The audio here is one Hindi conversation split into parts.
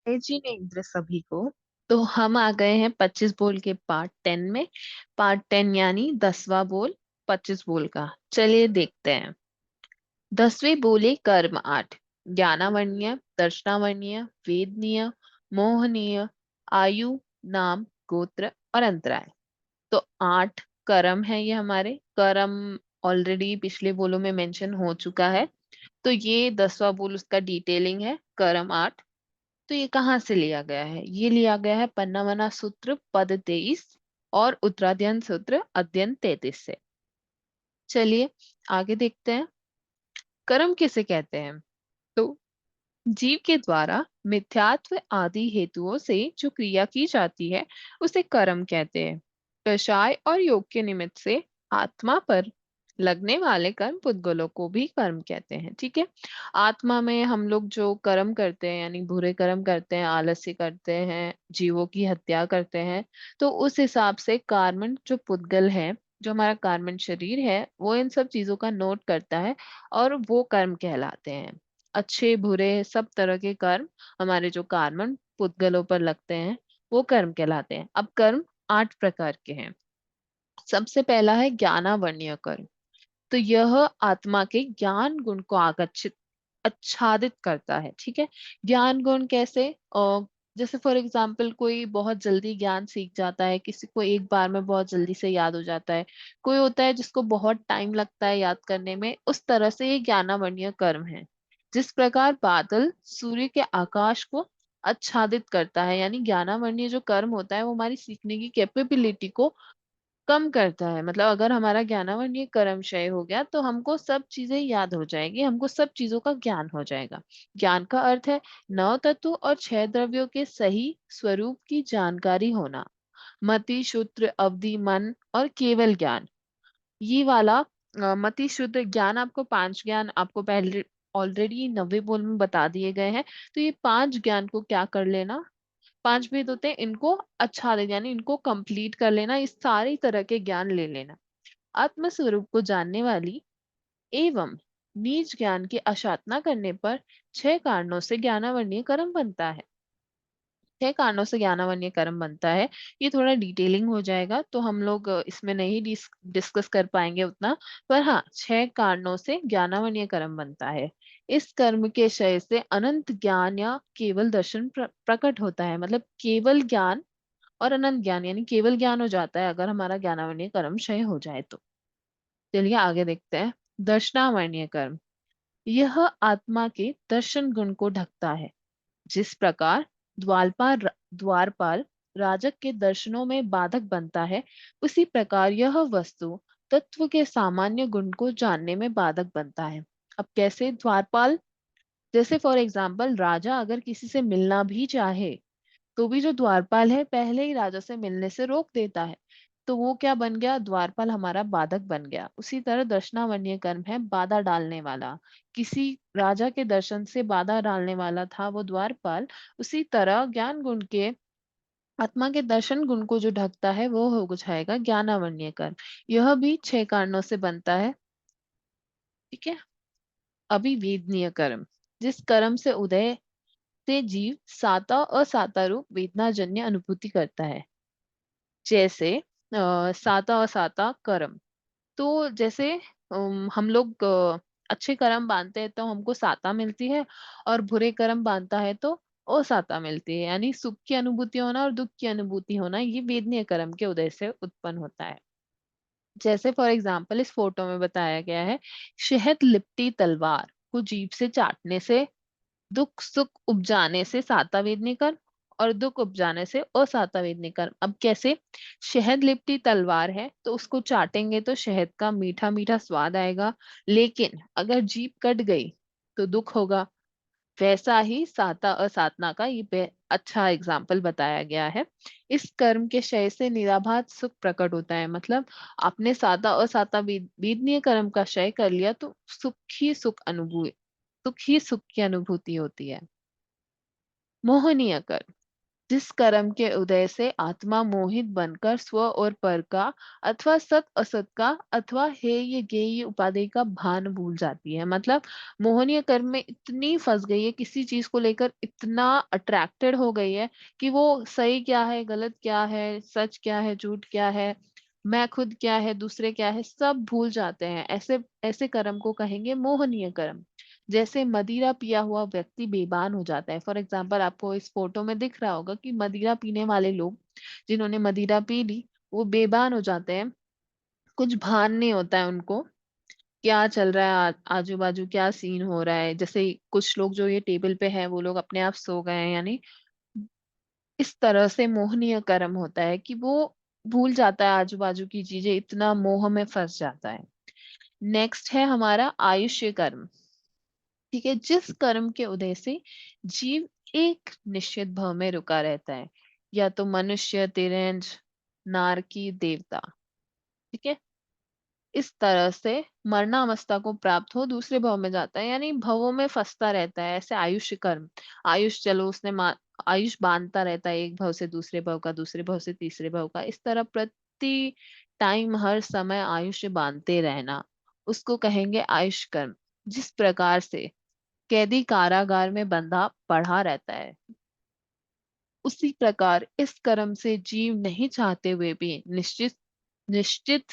जी नेंद्र सभी को। तो हम आ गए हैं 25 बोल के पार्ट 10 में। पार्ट 10 यानी 10वां बोल 25 बोल का। चलिए देखते हैं। 10वें बोले कर्म 8। ज्ञानावण्य, दर्शनावण्य, वेदनीय, मोहनीय, आयु, नाम, गोत्र और अंतराय। तो 8 कर्म है ये हमारे। कर्म ऑलरेडी पिछले बोलों में मेंशन हो चुका है। तो ये 10वां बोल उसका डिटेलिंग है, कर्म 8। तो ये कहाँ से लिया गया है? ये लिया गया है पन्नामना सूत्र पद 23 और उत्तराध्ययन सूत्र अध्ययन 33 से। चलिए आगे देखते हैं। कर्म किसे कहते हैं? तो जीव के द्वारा मिथ्यात्व आदि हेतुओं से जो क्रिया की जाती है उसे कर्म कहते हैं। कषाय और योग के निमित्त से आत्मा पर लगने वाले कर्म पुद्गलों को भी कर्म कहते हैं। ठीक है। आत्मा में हम लोग जो कर्म करते हैं यानी बुरे कर्म करते हैं, आलस्य करते हैं, जीवों की हत्या करते हैं, तो उस हिसाब से कार्मन जो पुद्गल है, जो हमारा कार्मन शरीर है, वो इन सब चीजों का नोट करता है और वो कर्म कहलाते हैं। अच्छे बुरे सब तरह के कर्म हमारे जो कार्बन पुद्गलों पर लगते हैं वो कर्म कहलाते हैं। अब कर्म 8 प्रकार के हैं। सबसे पहला है ज्ञानावण्य कर्म। तो यह आत्मा के ज्ञान गुण को आकर्षित आच्छादित करता है। ठीक है। ज्ञान गुण कैसे? जैसे फॉर एग्जाम्पल कोई बहुत जल्दी ज्ञान सीख जाता है, किसी को एक बार में बहुत जल्दी से याद हो जाता है, कोई होता है जिसको बहुत टाइम लगता है याद करने में, उस तरह से ये ज्ञानावण्य कर्म है। जिस प्रकार बादल सूर्य के आकाश को आच्छादित करता है, यानी ज्ञानावण्य जो कर्म होता है वो हमारी सीखने की कैपेबिलिटी को कम करता है। मतलब अगर हमारा ज्ञानावरण कर्म क्षय हो गया तो हमको सब चीजें याद हो जाएगी, हमको सब चीजों का ज्ञान हो जाएगा। ज्ञान का अर्थ है 9 तत्व और 6 द्रव्यों के सही स्वरूप की जानकारी होना। मति, शुद्ध, अवधि, मन और केवल ज्ञान। ये वाला मति शुद्ध ज्ञान, आपको 5 ज्ञान आपको पहले ऑलरेडी 90 बोल में बता दिए गए हैं। तो ये 5 ज्ञान को क्या कर लेना, 5 भेद होते हैं, इनको अच्छा दे यानी इनको कंप्लीट कर लेना, इस सारी तरह के ज्ञान ले लेना। आत्म स्वरूप को जानने वाली एवं नीच ज्ञान की अशातना करने पर 6 कारणों से ज्ञानावरणीय कर्म बनता है। 6 कारणों से ज्ञानावरणीय कर्म बनता है। ये थोड़ा डिटेलिंग हो जाएगा तो हम लोग इसमें नहीं डिस्कस कर पाएंगे उतना। पर हाँ, 6 कारणों से ज्ञानावरणीय कर्म बनता है। इस कर्म के क्षय से अनंत ज्ञान या केवल दर्शन प्रकट होता है। मतलब केवल ज्ञान और अनंत ज्ञान, यानी केवल ज्ञान हो जाता है अगर हमारा ज्ञानावरणीय कर्म क्षय हो जाए तो। चलिए आगे देखते हैं। दर्शनावरणीय कर्म। यह आत्मा के दर्शन गुण को ढकता है। जिस प्रकार द्वारपाल राजक के दर्शनों में बाधक बनता है, उसी प्रकार यह वस्तु तत्व के सामान्य गुण को जानने में बाधक बनता है। अब कैसे? द्वारपाल, जैसे फॉर एग्जाम्पल राजा अगर किसी से मिलना भी चाहे तो भी जो द्वारपाल है पहले ही राजा से मिलने से रोक देता है। तो वो क्या बन गया? द्वारपाल हमारा बाधक बन गया। उसी तरह दर्शनावन्य कर्म है बाधा डालने वाला। किसी राजा के दर्शन से बाधा डालने वाला था वो द्वारपाल। उसी तरह ज्ञान गुण के, आत्मा के दर्शन गुण को जो ढकता है वो हो जाएगा ज्ञानावन्य कर्म। यह भी 6 कारणों से बनता है। ठीक है। अभी वेदनीय कर्म। जिस कर्म से उदय से जीव साता असाता रूप वेदनाजन्य अनुभूति करता है। जैसे साता असाता कर्म। तो जैसे हम लोग अच्छे कर्म बांधते हैं तो हमको साता मिलती है, और बुरे कर्म बांधता है तो असाता मिलती है। यानी सुख की अनुभूति होना और दुख की अनुभूति होना ये वेदनीय कर्म के उदय से उत्पन्न होता है। जैसे फॉर एग्जाम्पल इस फोटो में बताया गया है, शहद लिपटी तलवार को जीभ से चाटने से दुख सुख उपजाने से साता वेदनी कर्म, और दुख उपजाने से असाता वेदनी कर्म। अब कैसे? शहद लिपटी तलवार है तो उसको चाटेंगे तो शहद का मीठा मीठा स्वाद आएगा, लेकिन अगर जीभ कट गई तो दुख होगा। वैसा ही साता असातना का ये अच्छा एग्जाम्पल बताया गया है। इस कर्म के क्षय से निराभात सुख प्रकट होता है। मतलब आपने साता असाता वेदनीय कर्म का क्षय कर लिया तो सुख ही सुख की अनुभूति होती है। मोहनीय कर्म। जिस कर्म के उदय से आत्मा मोहित बनकर स्व और पर का अथवा सत असत का अथवा हेय गेय उपाधि का भान भूल जाती है। मतलब मोहनीय कर्म में इतनी फंस गई है, किसी चीज को लेकर इतना अट्रैक्टेड हो गई है कि वो सही क्या है, गलत क्या है, सच क्या है, झूठ क्या है, मैं खुद क्या है, दूसरे क्या है, सब भूल जाते हैं। ऐसे ऐसे कर्म को कहेंगे मोहनीय कर्म। जैसे मदिरा पिया हुआ व्यक्ति बेभान हो जाता है। फॉर एग्जाम्पल, आपको इस फोटो में दिख रहा होगा कि मदिरा पीने वाले लोग, जिन्होंने मदिरा पी ली, वो बेभान हो जाते हैं। कुछ भान नहीं होता है उनको, क्या चल रहा है आजू बाजू, क्या सीन हो रहा है। जैसे कुछ लोग जो ये टेबल पे है वो लोग अपने आप सो गए हैं, यानी इस तरह से मोहनीय कर्म होता है कि वो भूल जाता है आजू बाजू की चीजें, इतना मोह में फंस जाता है। नेक्स्ट है हमारा आयुष्य कर्म। ठीक है, जिस कर्म के उदय से जीव एक निश्चित भाव में रुका रहता है, या तो मनुष्य, तिरंज, नारकी, देवता। ठीक है, इस तरह से मरणावस्था को प्राप्त हो दूसरे भव में जाता है, यानी भवों में फंसता रहता है। ऐसे आयुष्य कर्म, आयुष चलो उसने आयुष बांधता रहता है, एक भव से दूसरे भव का, दूसरे भव से तीसरे भव का, इस तरह प्रति टाइम हर समय आयुष्य बांधते रहना, उसको कहेंगे आयुष कर्म। जिस प्रकार से कैदी कारागार में बंधा पड़ा रहता है, उसी प्रकार इस कर्म से जीव नहीं चाहते हुए भी निश्चित निश्चित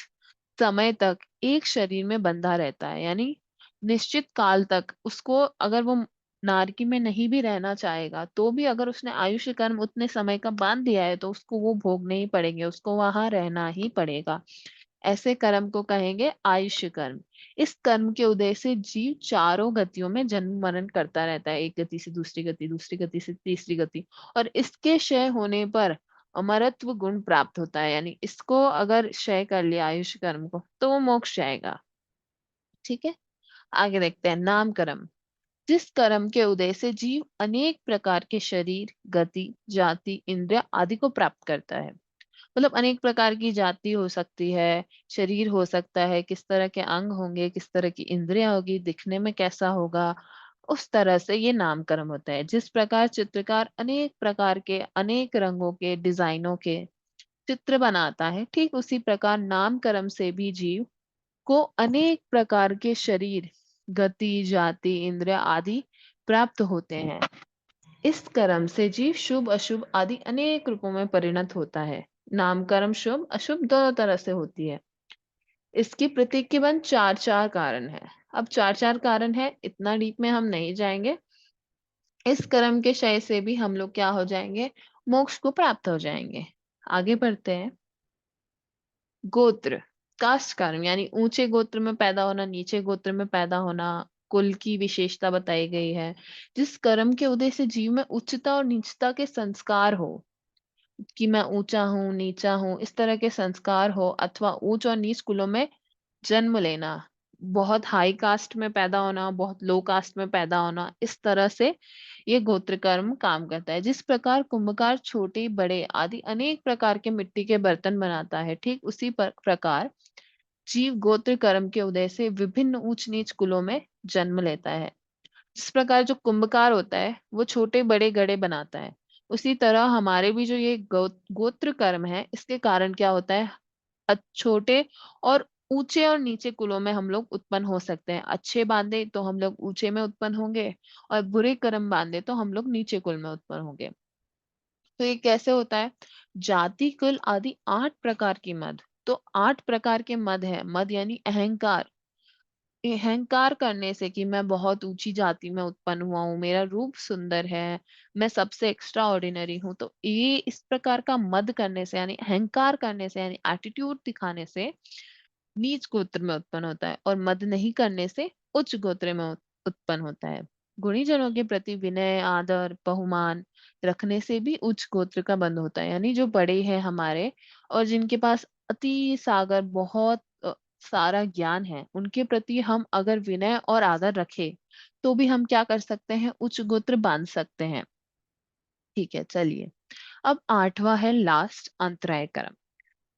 समय तक एक शरीर में बंधा रहता है। यानी निश्चित काल तक उसको, अगर वो नारकी में नहीं भी रहना चाहेगा तो भी अगर उसने आयुष्य कर्म उतने समय का बांध दिया है तो उसको वो भोगने ही पड़ेंगे, उसको वहां रहना ही पड़ेगा। ऐसे कर्म को कहेंगे आयुष्य कर्म। इस कर्म के उदय से जीव चारों गतियों में जन्म मरण करता रहता है, एक गति से दूसरी गति, दूसरी गति से तीसरी गति, और इसके क्षय होने पर अमरत्व गुण प्राप्त होता है। यानी इसको अगर क्षय कर लिया आयुष्य कर्म को तो वो मोक्ष जाएगा। ठीक है, आगे देखते हैं नाम कर्म। जिस कर्म के उदय से जीव अनेक प्रकार के शरीर, गति, जाति, इंद्रिय आदि को प्राप्त करता है। मतलब अनेक प्रकार की जाति हो सकती है, शरीर हो सकता है, किस तरह के अंग होंगे, किस तरह की इंद्रियां होगी, दिखने में कैसा होगा, उस तरह से ये नामकरण होता है। जिस प्रकार चित्रकार अनेक प्रकार के, अनेक रंगों के, डिजाइनों के चित्र बनाता है, ठीक उसी प्रकार नामकरण से भी जीव को अनेक प्रकार के शरीर, गति, जाति, इंद्रिय आदि प्राप्त होते हैं। इस कर्म से जीव शुभ अशुभ आदि अनेक रूपों में परिणत होता है। नामकर्म शुभ अशुभ दोनों तरह से होती है। इसकी प्रतीक के बन चार चार कारण है। अब चार चार कारण है, इतना डीप में हम नहीं जाएंगे। इस कर्म के क्षय से भी हम लोग क्या हो जाएंगे, मोक्ष को प्राप्त हो जाएंगे। आगे बढ़ते हैं। गोत्र, कास्ट कर्म, यानी ऊंचे गोत्र में पैदा होना, नीचे गोत्र में पैदा होना, कुल की विशेषता बताई गई है। जिस कर्म के उदय से जीव में उच्चता और नीचता के संस्कार हो, कि मैं ऊंचा हूँ, नीचा हूँ, इस तरह के संस्कार हो, अथवा ऊंच और नीच कुलों में जन्म लेना, बहुत हाई कास्ट में पैदा होना, बहुत लो कास्ट में पैदा होना, इस तरह से ये गोत्र कर्म काम करता है। जिस प्रकार कुंभकार छोटे बड़े आदि अनेक प्रकार के मिट्टी के बर्तन बनाता है, ठीक उसी प्रकार जीव गोत्र कर्म के उदय से विभिन्न ऊंच नीच कुलों में जन्म लेता है। जिस प्रकार जो कुंभकार होता है वो छोटे बड़े घड़े बनाता है, उसी तरह हमारे भी जो ये गोत्र कर्म है, इसके कारण क्या होता है, छोटे और ऊंचे और नीचे कुलों में हम लोग उत्पन्न हो सकते हैं। अच्छे बांधे तो हम लोग ऊंचे में उत्पन्न होंगे, और बुरे कर्म बांधे तो हम लोग नीचे कुल में उत्पन्न होंगे। तो ये कैसे होता है, जाति कुल आदि आठ प्रकार की मद। तो आठ प्रकार के मद है। मद यानी अहंकार, अहंकार करने से कि मैं बहुत ऊंची जाति में उत्पन्न हुआ हूँ, मेरा रूप सुंदर है, मैं सबसे एक्स्ट्रा ऑर्डिनरी हूँ, तो ये इस प्रकार का मद करने से, यानी अहंकार करने से, यानी एटीट्यूड दिखाने से नीच गोत्र में उत्पन्न होता है, और मद नहीं करने से उच्च गोत्र में उत्पन्न होता है। गुणीजनों के प्रति विनय, आदर, बहुमान रखने से भी उच्च गोत्र का बंध होता है। यानी जो बड़े हैं हमारे और जिनके पास अति सागर बहुत सारा ज्ञान है, उनके प्रति हम अगर विनय और आदर रखें तो भी हम क्या कर सकते हैं, उच्च गोत्र बांध सकते हैं। ठीक है, चलिए। अब आठवां है लास्ट, अंतराय कर्म।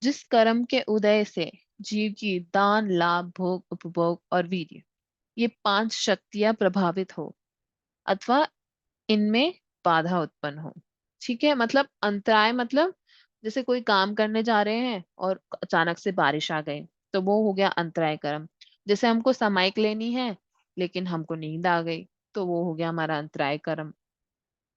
जिस कर्म के उदय से जीव की दान, लाभ, भोग, उपभोग और वीर्य, ये पांच शक्तियां प्रभावित हो, अथवा इनमें बाधा उत्पन्न हो। ठीक है, मतलब अंतराय मतलब जैसे कोई काम करने जा रहे हैं और अचानक से बारिश आ गई, तो वो हो गया अंतराय कर्म। जैसे हमको समाइक लेनी है लेकिन हमको नींद आ गई, तो वो हो गया हमारा अंतराय कर्म।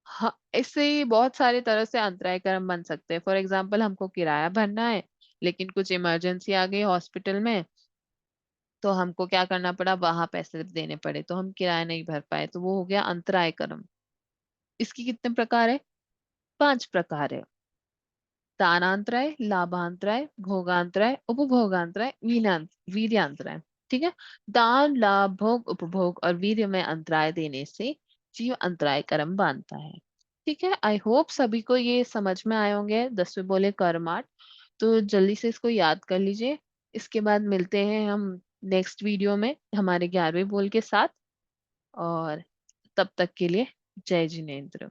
हाँ, इससे ही बहुत सारे तरह से अंतराय कर्म बन सकते हैं। फॉर एग्जाम्पल हमको किराया भरना है लेकिन कुछ इमरजेंसी आ गई हॉस्पिटल में, तो हमको क्या करना पड़ा, वहां पैसे देने पड़े, तो हम किराया नहीं भर पाए, तो वो हो गया अंतराय कर्म। इसकी कितने प्रकार है? 5 प्रकार है। दानांतराय, लाभांतराय, भोगांतराय, उपभोगांतराय, वीर्यांतराय। ठीक है। दान, लाभ, भोग, उपभोग और वीर्य में अंतराय देने से जीव अंतराय कर्म बांधता है। ठीक है, आई होप सभी को ये समझ में आए होंगे 10वें बोले कर्म 8। तो जल्दी से इसको याद कर लीजिए। इसके बाद मिलते हैं हम नेक्स्ट वीडियो में हमारे 11वें बोल के साथ। और तब तक के लिए जय जिनेन्द्र।